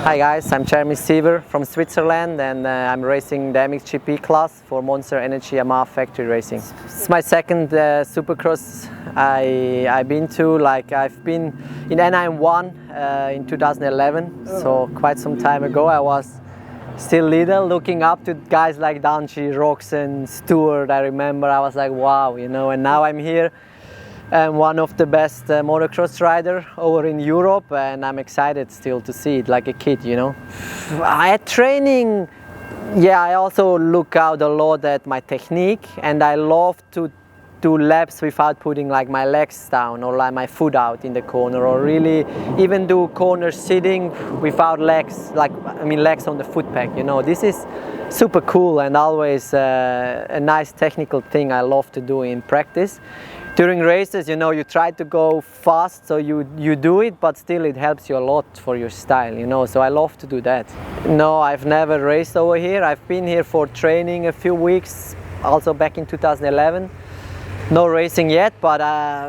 Hi guys, I'm Jeremy Seweer from Switzerland, and I'm racing the MXGP class for Monster Energy Yamaha factory racing. It's my second Supercross I've been to. Like, I've been in Anaheim 1 in 2011, so quite some time ago. I was still little, looking up to guys like Danchi, Roxen, Stewart. I remember I was like, wow, you know, and now I'm here. I'm one of the best motocross rider over in Europe, and I'm excited still to see it like a kid, you know. At training, yeah, I also look out a lot at my technique, and I love to do laps without putting like my legs down or like my foot out in the corner, or really even do corner sitting without legs, like legs on the foot peg, you know. This is super cool and always a nice technical thing I love to do in practice. During races, you know, you try to go fast, so you do it, but still it helps you a lot for your style, you know, so I love to do that. No, I've never raced over here. I've been here for training a few weeks, also back in 2011. No racing yet, but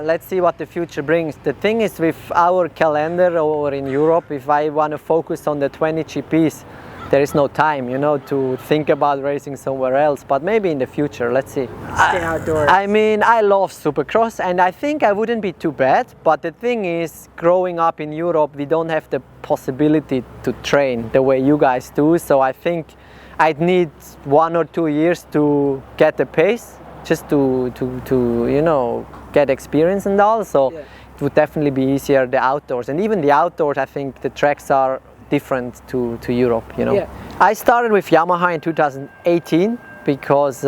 let's see what the future brings. The thing is, with our calendar over in Europe, if I want to focus on the 20 GPs, there is no time, you know, to think about racing somewhere else, but maybe in the future, let's see. Stay outdoors. I mean, I love Supercross, and I think I wouldn't be too bad, but the thing is, growing up in Europe, we don't have the possibility to train the way you guys do, so I think I'd need 1 or 2 years to get the pace, just to you know, get experience and all, so yeah. It would definitely be easier the outdoors, and even the outdoors, I think the tracks are different to Europe, you know. Yeah. I started with Yamaha in 2018 because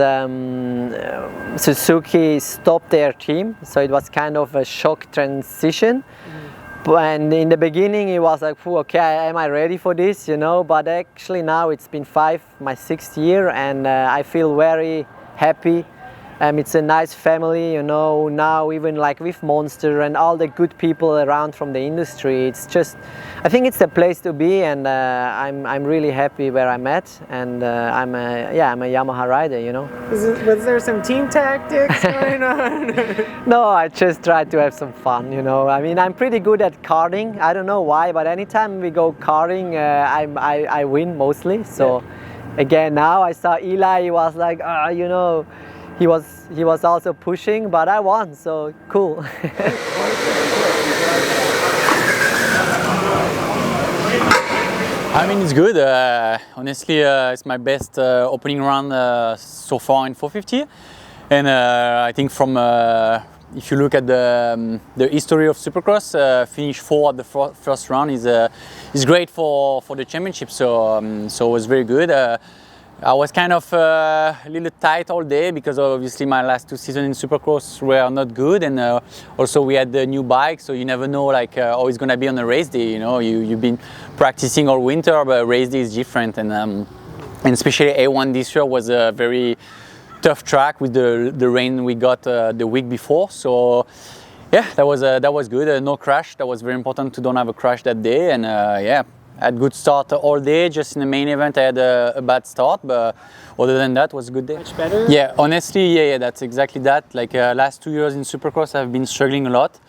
Suzuki stopped their team, so it was kind of a shock transition. And in the beginning it was like, okay, am I ready for this, you know, but actually now it's been my 6th year, and I feel very happy. It's a nice family, you know, now even like with Monster and all the good people around from the industry. It's just, I think it's the place to be, and I'm really happy where I'm at, and I'm a Yamaha rider, you know. Was there some team tactics going on? No, I just try to have some fun, you know. I mean, I'm pretty good at karting. I don't know why, but anytime we go karting, I win mostly. So again, now I saw Eli, he was like, you know, he was also pushing, but I won, so cool. I mean, it's good. Honestly, it's my best opening round so far in 450, and I think from if you look at the history of Supercross, finish 4 at the first round is great for the championship. So it was very good. I was kind of a little tight all day because obviously my last 2 seasons in Supercross were not good, and also we had the new bike, so you never know like how it's gonna be on a race day. You know, you've been practicing all winter, but race day is different, and especially A1 this year was a very tough track with the rain we got the week before. So yeah, that was good. No crash. That was very important to don't have a crash that day, and yeah. I had good start all day. Just in the main event I had a bad start, but other than that, it was a good day. Much better? Yeah, honestly, yeah, that's exactly that. Like last 2 years in Supercross, I've been struggling a lot,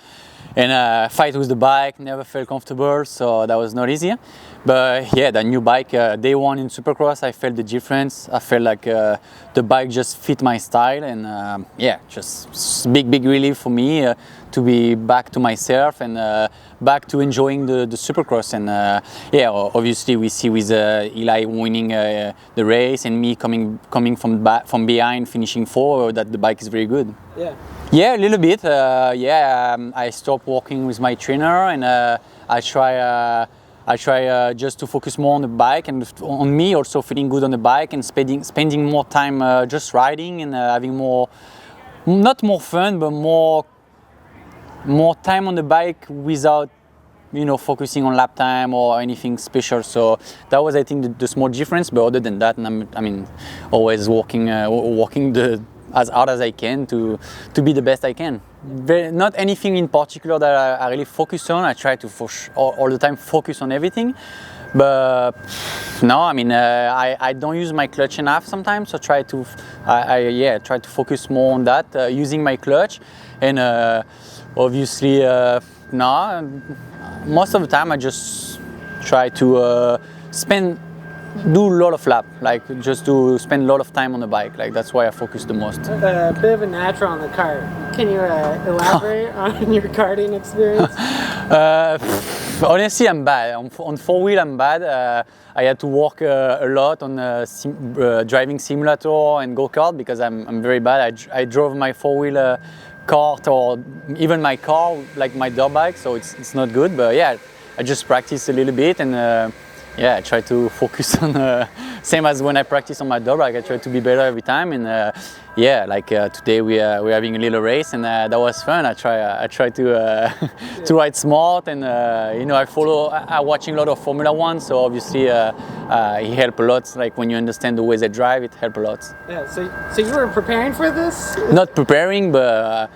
and fight with the bike, never felt comfortable, so that was not easy. But yeah, the new bike, day 1 in Supercross, I felt the difference. I felt like the bike just fit my style, and yeah, just big relief for me to be back to myself and back to enjoying the Supercross. And yeah, obviously we see with Eli winning the race and me coming from behind, finishing 4, that the bike is very good. Yeah. Yeah, a little bit. I stopped working with my trainer, and I try just to focus more on the bike and on me also feeling good on the bike, and spending more time just riding and having not more fun, but more time on the bike without, you know, focusing on lap time or anything special. So that was, I think, the small difference. But other than that, I mean, always working as hard as I can to be the best I can. Not anything in particular that I really focus on. I try to all the time focus on everything. But no, I mean, I don't use my clutch enough sometimes. So try to focus more on that, using my clutch, and obviously, no. Most of the time I just try to do a lot of lap, like just to spend a lot of time on the bike. Like that's why I focus the most. A bit of a natural on the kart. Can you elaborate on your karting experience? Honestly, I'm bad. On four-wheel, I'm bad. I had to work a lot on driving simulator and go-kart because I'm very bad. I drove my four-wheel kart or even my car, like my dirt bike, so it's not good. But yeah, I just practice a little bit and yeah, I try to focus on same as when I practice on my dirt bike. I try to be better every time, and yeah, like today we're having a little race, and that was fun. I try to to ride smart, and you know, I'm watching a lot of Formula One, so obviously it helps a lot. Like when you understand the way they drive, it helps a lot. Yeah. So you were preparing for this? Not preparing, but.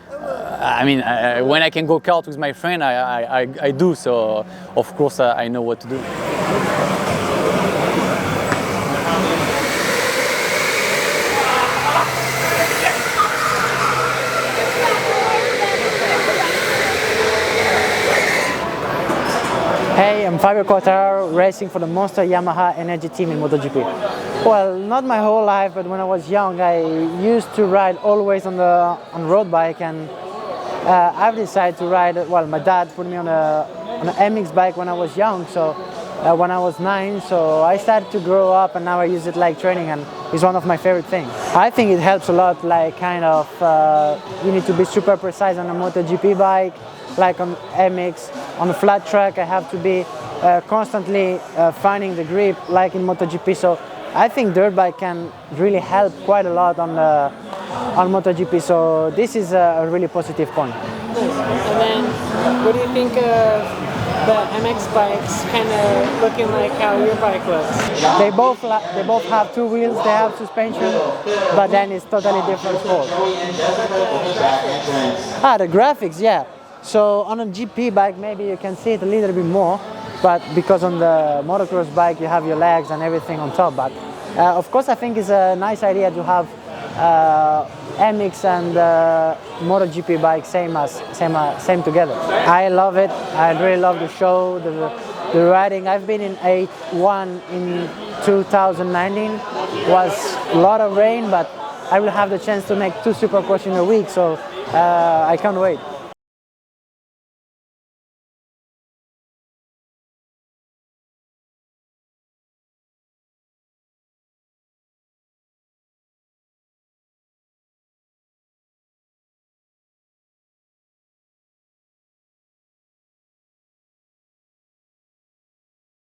I mean, when I can go kart with my friend, I do, so of course I know what to do. Hey, I'm Fabio Quartanraro, racing for the Monster Yamaha Energy team in MotoGP. Well, not my whole life, but when I was young, I used to ride always on road bike, and I've decided to ride. Well, my dad put me on an MX bike when I was young, so when I was 9, so I started to grow up, and now I use it like training, and it's one of my favorite things. I think it helps a lot, like kind of you need to be super precise on a MotoGP bike, like on MX. On a flat track, I have to be constantly finding the grip, like in MotoGP. So I think dirt bike can really help quite a lot on MotoGP. So this is a really positive point. And then, what do you think of the MX bikes kind of looking like how your bike looks? They both have two wheels, they have suspension, but then it's totally different sport. The graphics, yeah. So on a GP bike, maybe you can see it a little bit more, but because on the motocross bike you have your legs and everything on top. But of course, I think it's a nice idea to have MX and MotoGP bike same together. I love it. I really love the show, the riding. I've been in A1 in 2019. Was a lot of rain, but I will have the chance to make 2 Supercross in a week, so I can't wait.